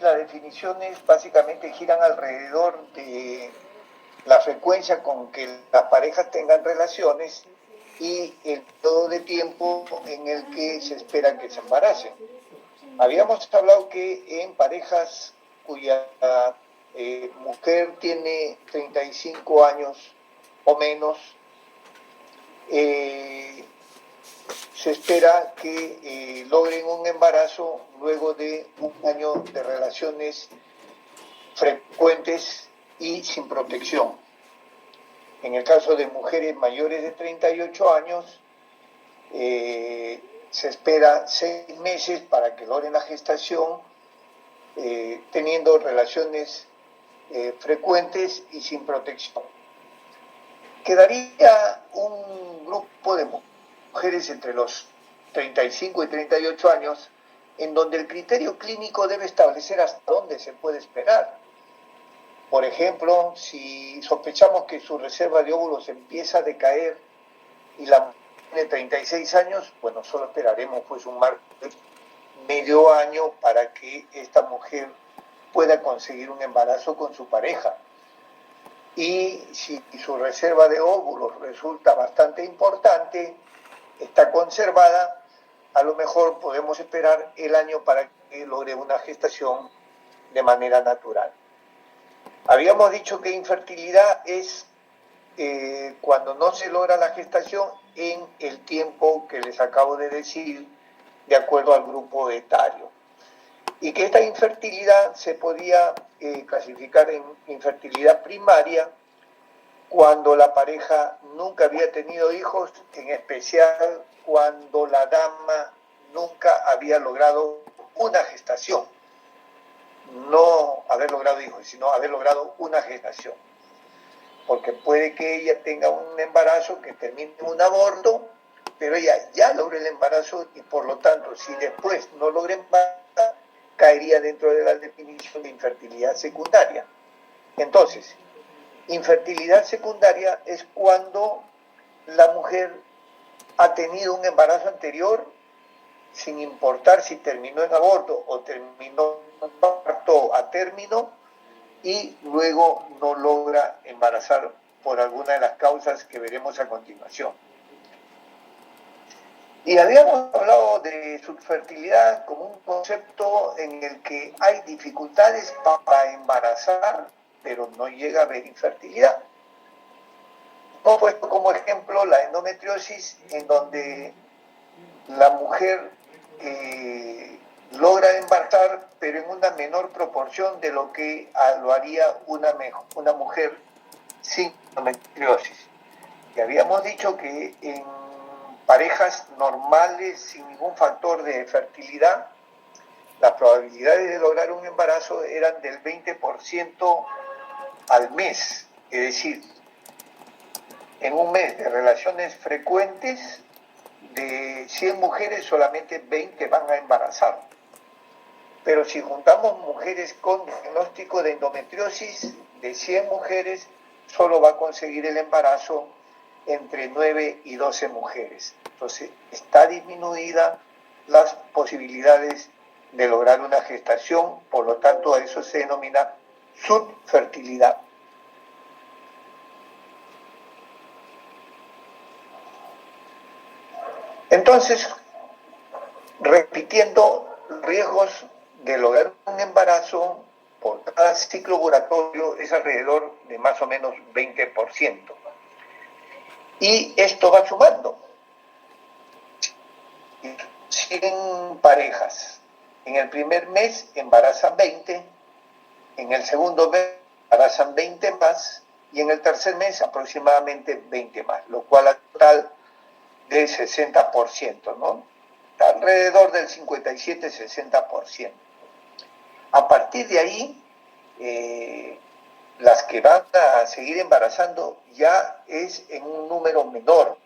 las definiciones básicamente giran alrededor de la frecuencia con que las parejas tengan relaciones y el periodo de tiempo en el que se espera que se embaracen. Habíamos hablado que en parejas cuya mujer tiene 35 años o menos, se espera que logren un embarazo luego de un año de relaciones frecuentes y sin protección. En el caso de mujeres mayores de 38 años, se espera 6 meses para que logren la gestación, teniendo relaciones frecuentes y sin protección. Quedaría un grupo de mujeres entre los 35 y 38 años en donde el criterio clínico debe establecer hasta dónde se puede esperar. Por ejemplo, si sospechamos que su reserva de óvulos empieza a decaer y la mujer tiene 36 años, bueno, solo esperaremos pues un marco de medio año para que esta mujer pueda conseguir un embarazo con su pareja. Y si su reserva de óvulos resulta bastante importante, está conservada, a lo mejor podemos esperar el año para que logre una gestación de manera natural. Habíamos dicho que infertilidad es cuando no se logra la gestación en el tiempo que les acabo de decir, de acuerdo al grupo etario. Y que esta infertilidad se podía clasificar en infertilidad primaria cuando la pareja nunca había tenido hijos, en especial cuando la dama nunca había logrado una gestación. No haber logrado hijos, sino haber logrado una gestación. Porque puede que ella tenga un embarazo que termine en un aborto, pero ella ya logró el embarazo y por lo tanto, si después no logra embarazar, caería dentro de la definición de infertilidad secundaria. Entonces, infertilidad secundaria es cuando la mujer ha tenido un embarazo anterior, sin importar si terminó en aborto o terminó en parto a término, y luego no logra embarazar por alguna de las causas que veremos a continuación. Y habíamos hablado de subfertilidad como un concepto en el que hay dificultades para embarazar, pero no llega a haber infertilidad. Hemos puesto como ejemplo la endometriosis, en donde la mujer logra embarazar, pero en una menor proporción de lo que lo haría una mujer sin endometriosis. Y habíamos dicho que en parejas normales, sin ningún factor de fertilidad, las probabilidades de lograr un embarazo eran del 20% al mes. Es decir, en un mes de relaciones frecuentes, de 100 mujeres solamente 20 van a embarazar. Pero si juntamos mujeres con diagnóstico de endometriosis, de 100 mujeres solo va a conseguir el embarazo entre 9 y 12 mujeres. Entonces está disminuida las posibilidades de lograr una gestación, por lo tanto a eso se denomina subfertilidad. Entonces, repitiendo, riesgos de lograr un embarazo por cada ciclo ovulatorio es alrededor de más o menos 20%. Y esto va sumando. 100 parejas. En el primer mes embarazan 20, en el segundo mes embarazan 20 más y en el tercer mes aproximadamente 20 más, lo cual al total de 60%, ¿no? Alrededor del 57-60%. A partir de ahí, las que van a seguir embarazando ya es en un número menor.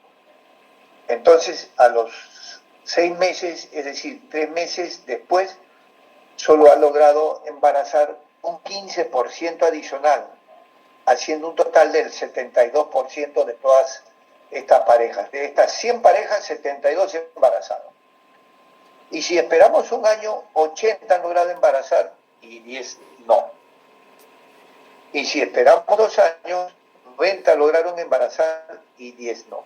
Entonces, a los 6 meses, es decir, 3 meses después, solo ha logrado embarazar un 15% adicional, haciendo un total del 72% de todas estas parejas. De estas 100 parejas, 72 se han embarazado. Y si esperamos un año, 80 han logrado embarazar y 10 no. Y si esperamos 2 años, 90 lograron embarazar y 10 no.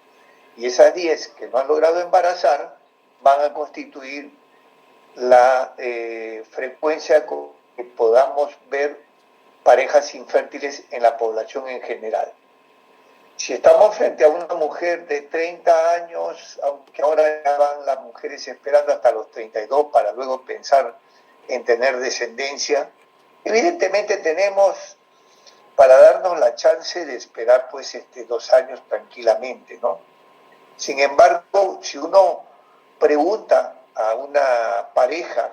Y esas 10 que no han logrado embarazar van a constituir la frecuencia que podamos ver parejas infértiles en la población en general. Si estamos frente a una mujer de 30 años, aunque ahora ya van las mujeres esperando hasta los 32 para luego pensar en tener descendencia, evidentemente tenemos para darnos la chance de esperar pues 2 años tranquilamente, ¿no? Sin embargo, si uno pregunta a una pareja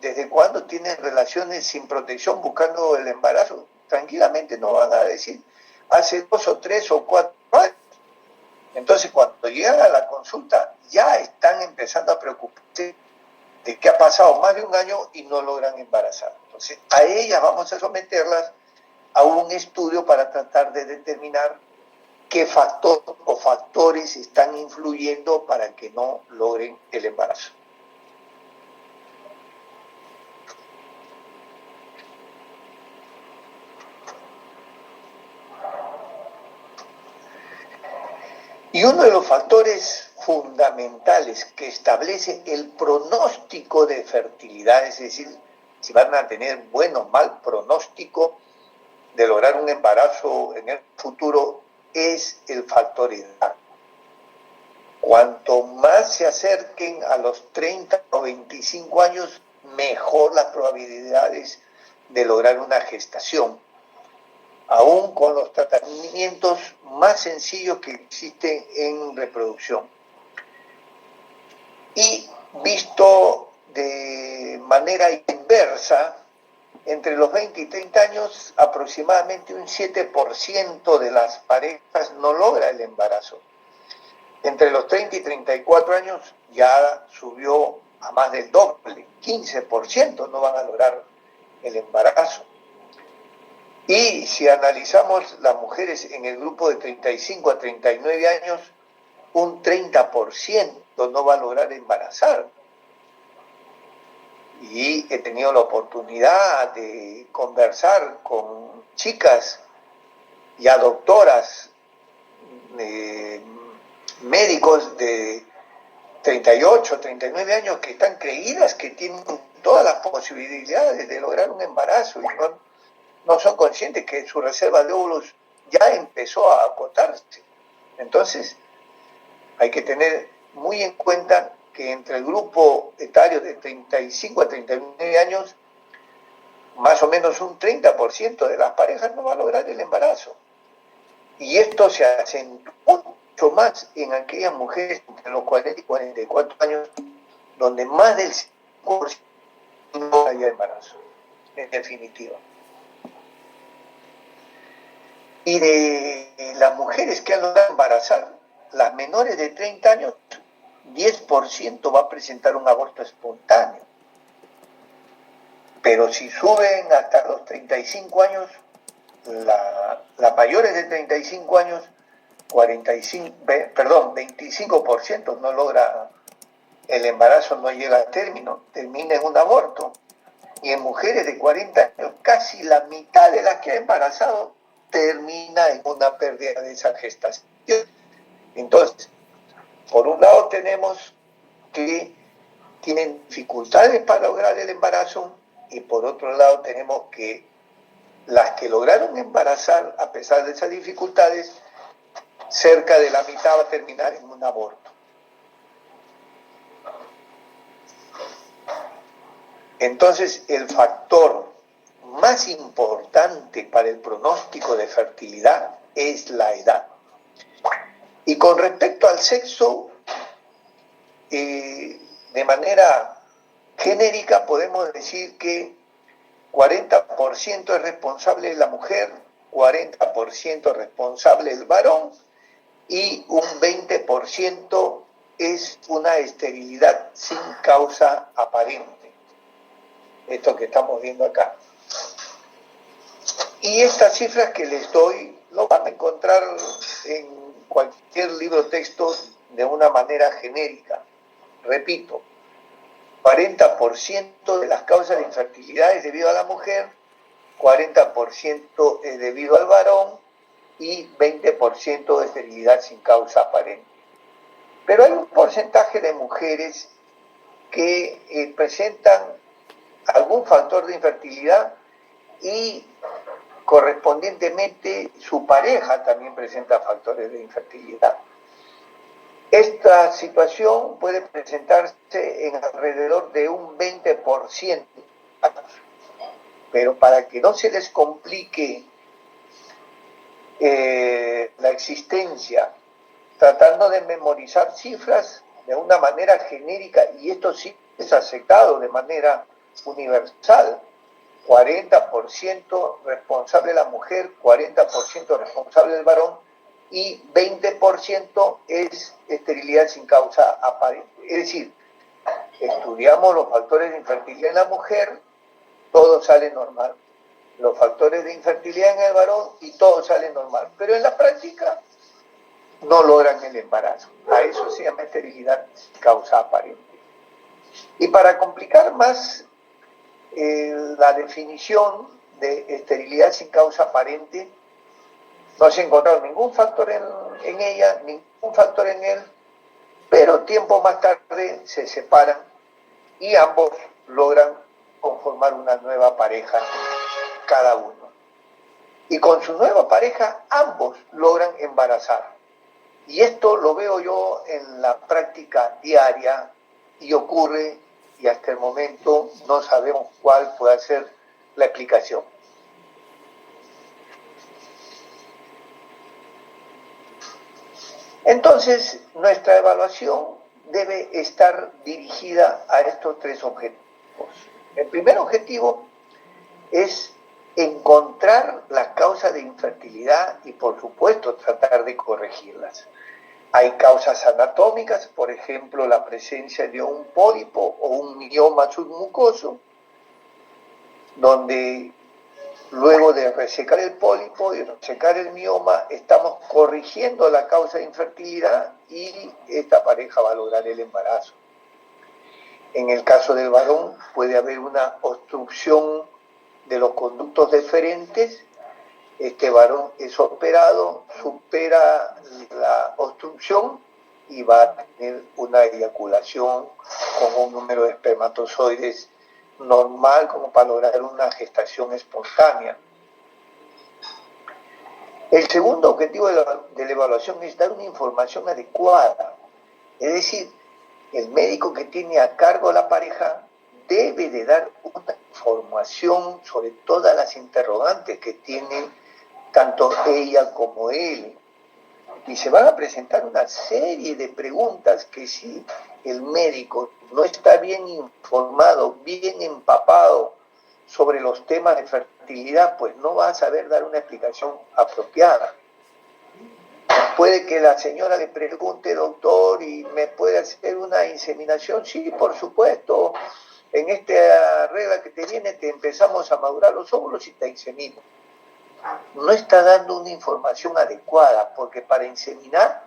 desde cuándo tienen relaciones sin protección buscando el embarazo, tranquilamente no van a decir hace 2 o 3 o 4 años. Entonces, cuando llegan a la consulta, ya están empezando a preocuparse de que ha pasado más de 1 año y no logran embarazar. Entonces, a ellas vamos a someterlas a un estudio para tratar de determinar qué factor o factores están influyendo para que no logren el embarazo. Y uno de los factores fundamentales que establece el pronóstico de fertilidad, es decir, si van a tener buen o mal pronóstico de lograr un embarazo en el futuro, es el factor edad. Cuanto más se acerquen a los 30 o 25 años, mejor las probabilidades de lograr una gestación, aún con los tratamientos más sencillos que existen en reproducción. Y visto de manera inversa, entre los 20 y 30 años, aproximadamente un 7% de las parejas no logra el embarazo. Entre los 30 y 34 años ya subió a más del doble, 15% no van a lograr el embarazo. Y si analizamos las mujeres en el grupo de 35 a 39 años, un 30% no va a lograr embarazar. Y he tenido la oportunidad de conversar con chicas ya doctoras, médicos de 38, 39 años que están creídas que tienen todas las posibilidades de lograr un embarazo y no son conscientes que su reserva de óvulos ya empezó a agotarse. Entonces, hay que tener muy en cuenta que entre el grupo etario de 35 a 39 años, más o menos un 30% de las parejas no va a lograr el embarazo. Y esto se acentúa mucho más en aquellas mujeres entre los 40 y 44 años, donde más del 5% no hay embarazo, en definitiva. Y de las mujeres que han logrado embarazar, las menores de 30 años, 10% va a presentar un aborto espontáneo. Pero si suben hasta los 35 años, las mayores de 35 años, 25% no logra el embarazo, no llega a término, termina en un aborto. Y en mujeres de 40 años, casi la mitad de las que ha embarazado termina en una pérdida de esa gestación. Entonces, por un lado tenemos que tienen dificultades para lograr el embarazo y por otro lado tenemos que las que lograron embarazar a pesar de esas dificultades, cerca de la mitad va a terminar en un aborto. Entonces, el factor más importante para el pronóstico de fertilidad es la edad. Y con respecto al sexo, de manera genérica podemos decir que 40% es responsable la mujer, 40% responsable el varón y un 20% es una esterilidad sin causa aparente. Esto que estamos viendo acá. Y estas cifras que les doy lo van a encontrar en cualquier libro de texto de una manera genérica. Repito, 40% de las causas de infertilidad es debido a la mujer, 40% es debido al varón y 20% de esterilidad sin causa aparente. Pero hay un porcentaje de mujeres que presentan algún factor de infertilidad y correspondientemente su pareja también presenta factores de infertilidad. Esta situación puede presentarse en alrededor de un 20%, pero para que no se les complique la existencia, tratando de memorizar cifras de una manera genérica, y esto sí es aceptado de manera universal: 40% responsable la mujer, 40% responsable el varón y 20% es esterilidad sin causa aparente. Es decir, estudiamos los factores de infertilidad en la mujer, todo sale normal. Los factores de infertilidad en el varón y todo sale normal. Pero en la práctica no logran el embarazo. A eso se llama esterilidad sin causa aparente. Y para complicar más la definición de esterilidad sin causa aparente, no se ha encontrado ningún factor en ella, ningún factor en él, pero tiempo más tarde se separan y ambos logran conformar una nueva pareja cada uno. Y con su nueva pareja ambos logran embarazar. Y esto lo veo yo en la práctica diaria y ocurre, y hasta el momento no sabemos cuál puede ser la explicación. Entonces, nuestra evaluación debe estar dirigida a estos tres objetivos. El primer objetivo es encontrar las causas de infertilidad y, por supuesto, tratar de corregirlas. Hay causas anatómicas, por ejemplo, la presencia de un pólipo o un mioma submucoso, donde luego de resecar el pólipo y resecar el mioma, estamos corrigiendo la causa de infertilidad y esta pareja va a lograr el embarazo. En el caso del varón puede haber una obstrucción de los conductos deferentes. Este varón es operado, supera la obstrucción y va a tener una eyaculación con un número de espermatozoides normal como para lograr una gestación espontánea. El segundo objetivo de la evaluación es dar una información adecuada. Es decir, el médico que tiene a cargo la pareja debe de dar una información sobre todas las interrogantes que tiene tanto ella como él. Y se van a presentar una serie de preguntas que si el médico no está bien informado, bien empapado sobre los temas de fertilidad, pues no va a saber dar una explicación apropiada. Puede que la señora le pregunte: doctor, ¿y me puede hacer una inseminación? Sí, por supuesto. En esta regla que te viene te empezamos a madurar los óvulos y te insemino. No está dando una información adecuada, porque para inseminar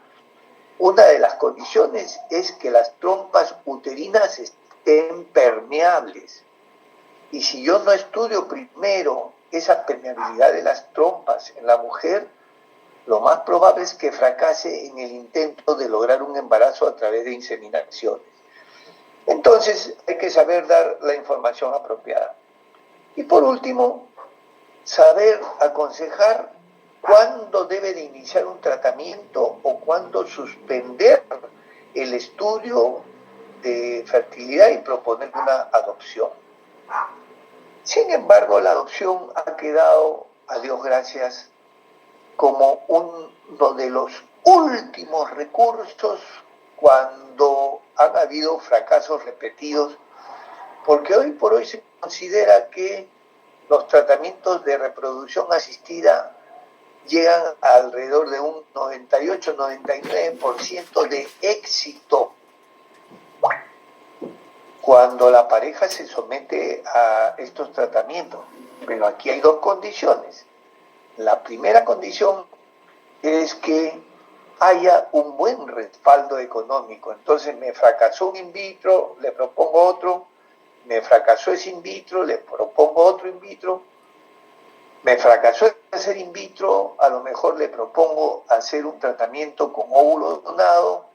una de las condiciones es que las trompas uterinas estén permeables. Y si yo no estudio primero esa permeabilidad de las trompas en la mujer, lo más probable es que fracase en el intento de lograr un embarazo a través de inseminaciones. Entonces hay que saber dar la información apropiada. Y por último, saber aconsejar cuándo debe de iniciar un tratamiento o cuándo suspender el estudio de fertilidad y proponer una adopción. Sin embargo, la adopción ha quedado, a Dios gracias, como uno de los últimos recursos cuando han habido fracasos repetidos, porque hoy por hoy se considera que los tratamientos de reproducción asistida llegan a alrededor de un 98-99% de éxito cuando la pareja se somete a estos tratamientos. Pero aquí hay dos condiciones. La primera condición es que haya un buen respaldo económico. Entonces me fracasó un in vitro, le propongo otro, me fracasó ese in vitro, le propongo otro in vitro, me fracasó hacer in vitro, a lo mejor le propongo hacer un tratamiento con óvulo donado,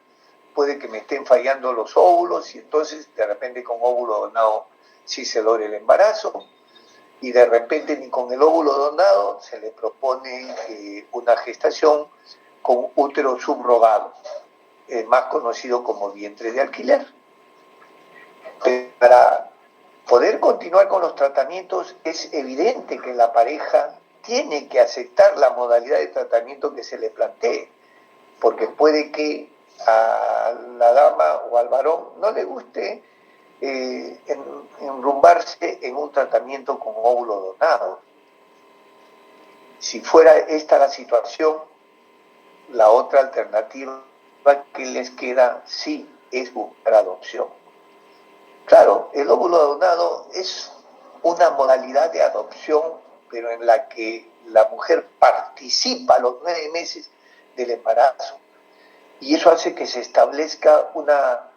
puede que me estén fallando los óvulos y entonces de repente con óvulo donado sí se logra el embarazo y de repente ni con el óvulo donado se le propone una gestación con útero subrogado, más conocido como vientre de alquiler. Para poder continuar con los tratamientos es evidente que la pareja tiene que aceptar la modalidad de tratamiento que se le plantee, porque puede que a la dama o al varón no le guste enrumbarse en un tratamiento con óvulo donado. Si fuera esta la situación, la otra alternativa que les queda sí es buscar adopción. Claro, el óvulo donado es una modalidad de adopción, pero en la que la mujer participa a los 9 meses del embarazo. Y eso hace que se establezca una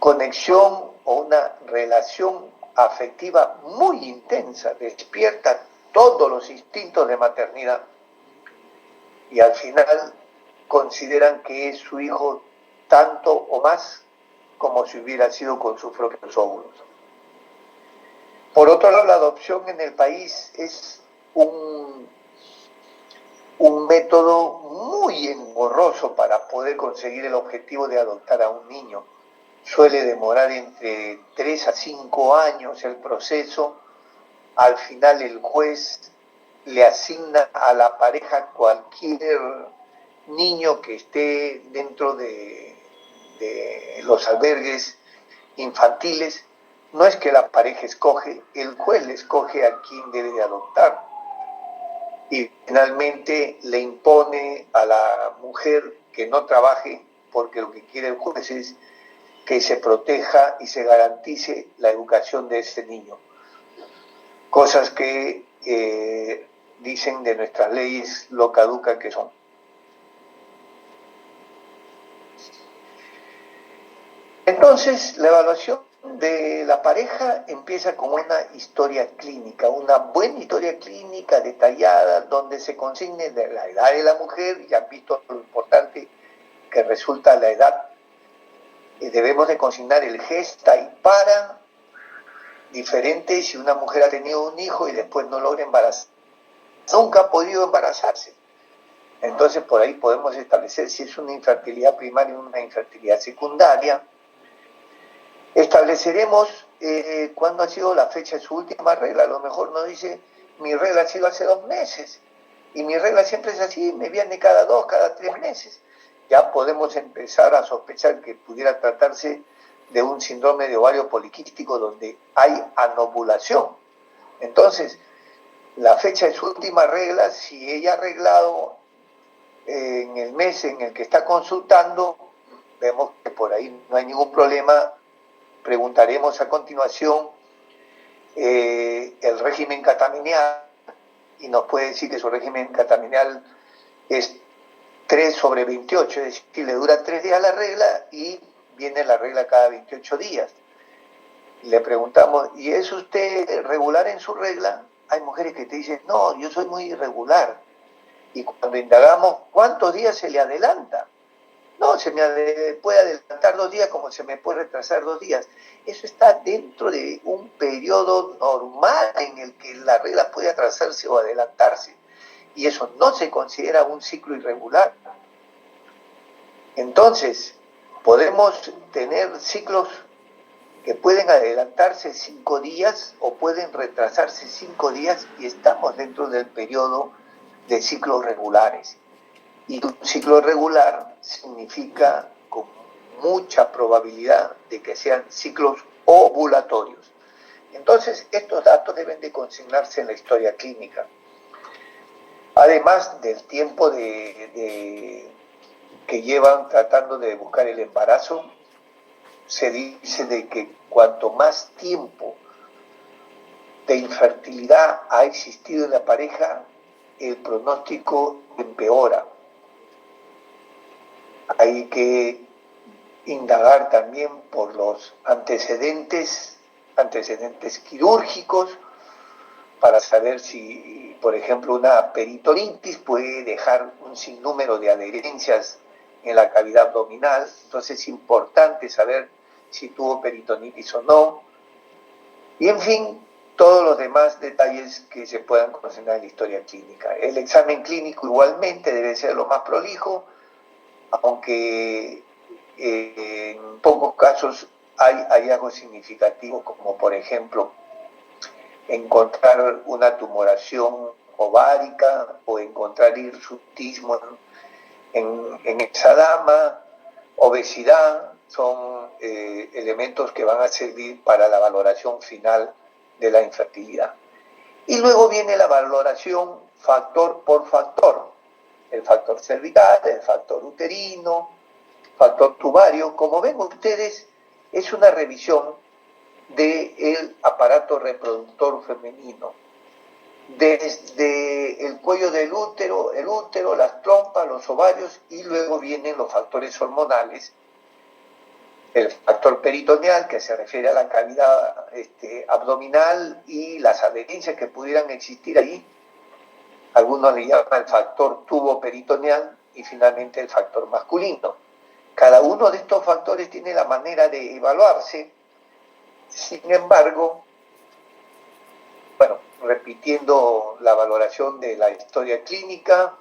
conexión o una relación afectiva muy intensa, despierta todos los instintos de maternidad y al final consideran que es su hijo tanto o más como si hubiera sido con sus propios óvulos. Por otro lado, la adopción en el país es un método muy engorroso para poder conseguir el objetivo de adoptar a un niño. Suele demorar entre 3 a 5 años el proceso. Al final el juez le asigna a la pareja cualquier niño que esté dentro de los albergues infantiles. No es que la pareja escoge, el juez le escoge a quién debe de adoptar. Y finalmente le impone a la mujer que no trabaje, porque lo que quiere el juez es que se proteja y se garantice la educación de ese niño. Cosas que dicen de nuestras leyes lo caducas que son. Entonces, la evaluación de la pareja empieza con una historia clínica, una buena historia clínica detallada, donde se consigne de la edad de la mujer, ya han visto lo importante que resulta la edad. Debemos de consignar el gesta y para, diferente si una mujer ha tenido un hijo y después no logra embarazar, nunca ha podido embarazarse. Entonces por ahí podemos establecer si es una infertilidad primaria o una infertilidad secundaria. Estableceremos cuándo ha sido la fecha de su última regla. A lo mejor nos dice, mi regla ha sido hace 2 meses, y mi regla siempre es así, me viene cada 2, cada 3 meses. Ya podemos empezar a sospechar que pudiera tratarse de un síndrome de ovario poliquístico donde hay anovulación. Entonces, la fecha de su última regla, si ella ha arreglado en el mes en el que está consultando, vemos que por ahí no hay ningún problema. Preguntaremos a continuación el régimen catamenial y nos puede decir que su régimen catamenial es 3/28, es decir, le dura 3 días la regla y viene la regla cada 28 días. Le preguntamos, ¿y es usted regular en su regla? Hay mujeres que te dicen, no, yo soy muy irregular. Y cuando indagamos, ¿cuántos días se le adelanta? No, se me puede adelantar 2 días como se me puede retrasar 2 días. Eso está dentro de un periodo normal en el que la regla puede atrasarse o adelantarse. Y eso no se considera un ciclo irregular. Entonces, podemos tener ciclos que pueden adelantarse 5 días o pueden retrasarse 5 días y estamos dentro del periodo de ciclos regulares. Y un ciclo regular significa con mucha probabilidad de que sean ciclos ovulatorios. Entonces, estos datos deben de consignarse en la historia clínica. Además del tiempo que llevan tratando de buscar el embarazo, se dice de que cuanto más tiempo de infertilidad ha existido en la pareja, el pronóstico empeora. Hay que indagar también por los antecedentes quirúrgicos, para saber si, por ejemplo, una peritonitis puede dejar un sinnúmero de adherencias en la cavidad abdominal. Entonces es importante saber si tuvo peritonitis o no. Y en fin, todos los demás detalles que se puedan considerar en la historia clínica. El examen clínico igualmente debe ser lo más prolijo, aunque en pocos casos hay hallazgos significativos, como por ejemplo encontrar una tumoración ovárica o encontrar hirsutismo en esa dama, obesidad, son elementos que van a servir para la valoración final de la infertilidad. Y luego viene la valoración factor por factor, el factor cervical, el factor uterino, factor tubario. Como ven ustedes, es una revisión del aparato reproductor femenino, desde el cuello del útero, las trompas, los ovarios, y luego vienen los factores hormonales, el factor peritoneal, que se refiere a la cavidad abdominal y las adherencias que pudieran existir allí. Algunos le llaman el factor tubo peritoneal, y finalmente el factor masculino. Cada uno de estos factores tiene la manera de evaluarse. Sin embargo, bueno, repitiendo la valoración de la historia clínica,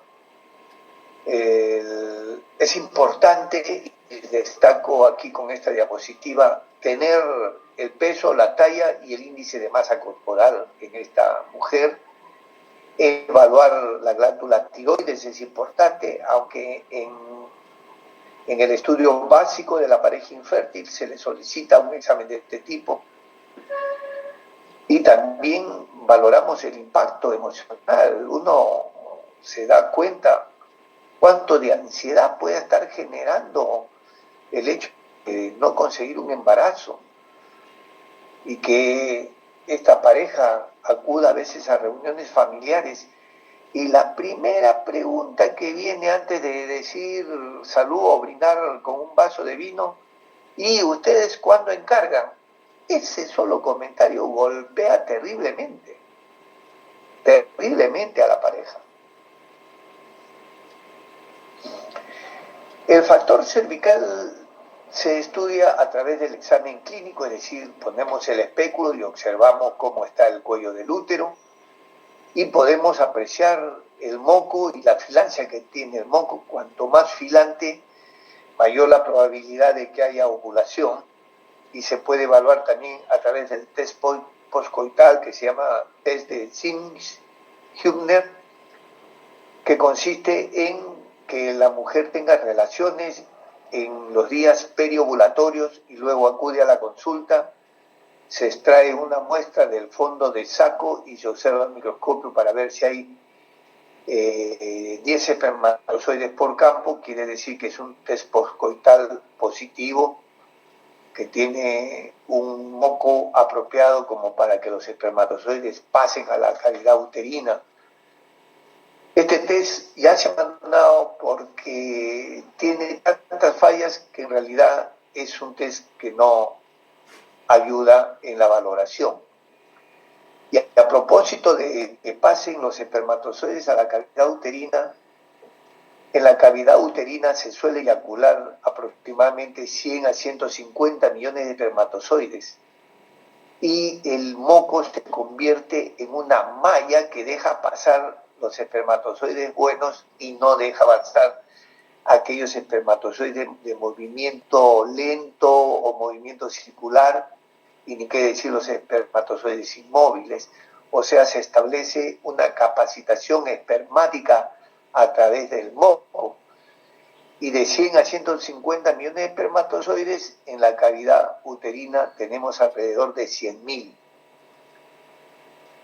es importante, y destaco aquí con esta diapositiva, tener el peso, la talla y el índice de masa corporal en esta mujer. Evaluar la glándula tiroides es importante, aunque en el estudio básico de la pareja infértil se le solicita un examen de este tipo. Y también valoramos el impacto emocional. Uno se da cuenta cuánto de ansiedad puede estar generando el hecho de no conseguir un embarazo, y que esta pareja acuda a veces a reuniones familiares y la primera pregunta que viene antes de decir salud o brindar con un vaso de vino: ¿y ustedes cuándo encargan? Ese solo comentario golpea terriblemente a la pareja. El factor cervical se estudia a través del examen clínico, es decir, ponemos el espéculo y observamos cómo está el cuello del útero, y podemos apreciar el moco y la filancia que tiene el moco. Cuanto más filante, mayor la probabilidad de que haya ovulación, y se puede evaluar también a través del test postcoital, que se llama test de Sims-Hübner, que consiste en que la mujer tenga relaciones en los días periovulatorios y luego acude a la consulta. Se extrae una muestra del fondo de saco y se observa al microscopio para ver si hay 10 espermatozoides por campo. Quiere decir que es un test postcoital positivo, que tiene un moco apropiado como para que los espermatozoides pasen a la cavidad uterina. Este test ya se ha abandonado porque tiene tantas fallas que en realidad es un test que no ayuda en la valoración. Y a propósito de que pasen los espermatozoides a la cavidad uterina, en la cavidad uterina se suele eyacular aproximadamente 100 a 150 millones de espermatozoides, y el moco se convierte en una malla que deja pasar los espermatozoides buenos y no deja avanzar aquellos espermatozoides de movimiento lento o movimiento circular, y ni qué decir los espermatozoides inmóviles. O sea, se establece una capacitación espermática a través del moco, y de 100 a 150 millones de espermatozoides en la cavidad uterina tenemos alrededor de 100.000.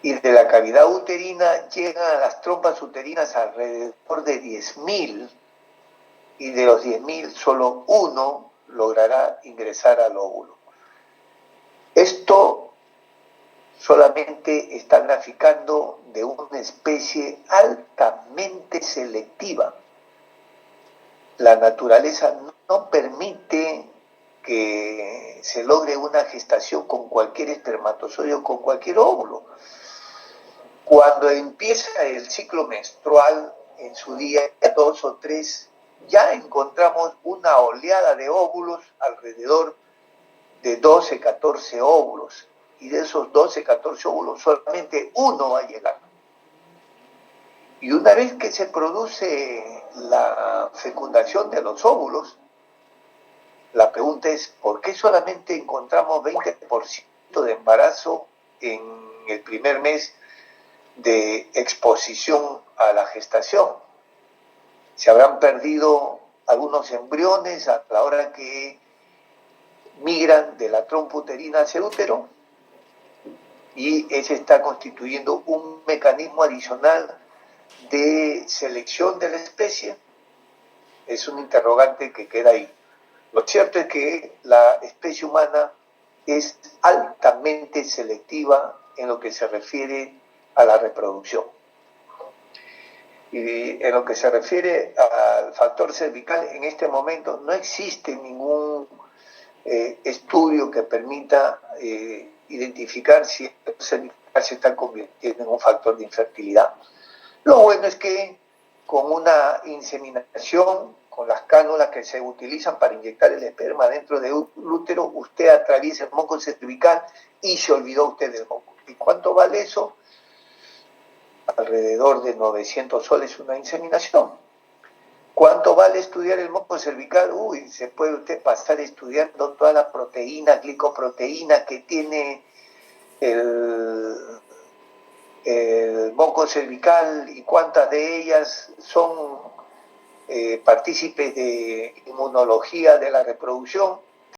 Y de la cavidad uterina llegan a las trompas uterinas alrededor de 10.000, y de los 10.000 solo uno logrará ingresar al óvulo. Esto solamente está graficando de una especie altamente selectiva. la naturaleza no permite que se logre una gestación con cualquier espermatozoide o con cualquier óvulo. Cuando empieza el ciclo menstrual, en su día 2 o 3, ya encontramos una oleada de óvulos, alrededor de 12, 14 óvulos. Y de esos 12, 14 óvulos, solamente uno va a llegar. Y una vez que se produce la fecundación de los óvulos, la pregunta es, ¿por qué solamente encontramos 20% de embarazo en el primer mes de exposición a la gestación? Se habrán perdido algunos embriones a la hora que migran de la trompa uterina hacia el útero, y ese está constituyendo un mecanismo adicional de selección de la especie. Es un interrogante que queda ahí. Lo cierto es que la especie humana es altamente selectiva en lo que se refiere a la reproducción. Y en lo que se refiere al factor cervical, en este momento no existe ningún estudio que permita identificar si el cervical se está convirtiendo en un factor de infertilidad. Lo bueno es que con una inseminación, con las cánulas que se utilizan para inyectar el esperma dentro del útero, usted atraviesa el moco cervical y se olvidó usted del moco. ¿Y cuánto vale eso? Alrededor de 900 soles una inseminación. ¿Cuánto vale estudiar el moco cervical? Uy, se puede usted pasar estudiando toda la proteína, glicoproteína que tiene el moco cervical y cuántas de ellas son partícipes de inmunología de la reproducción.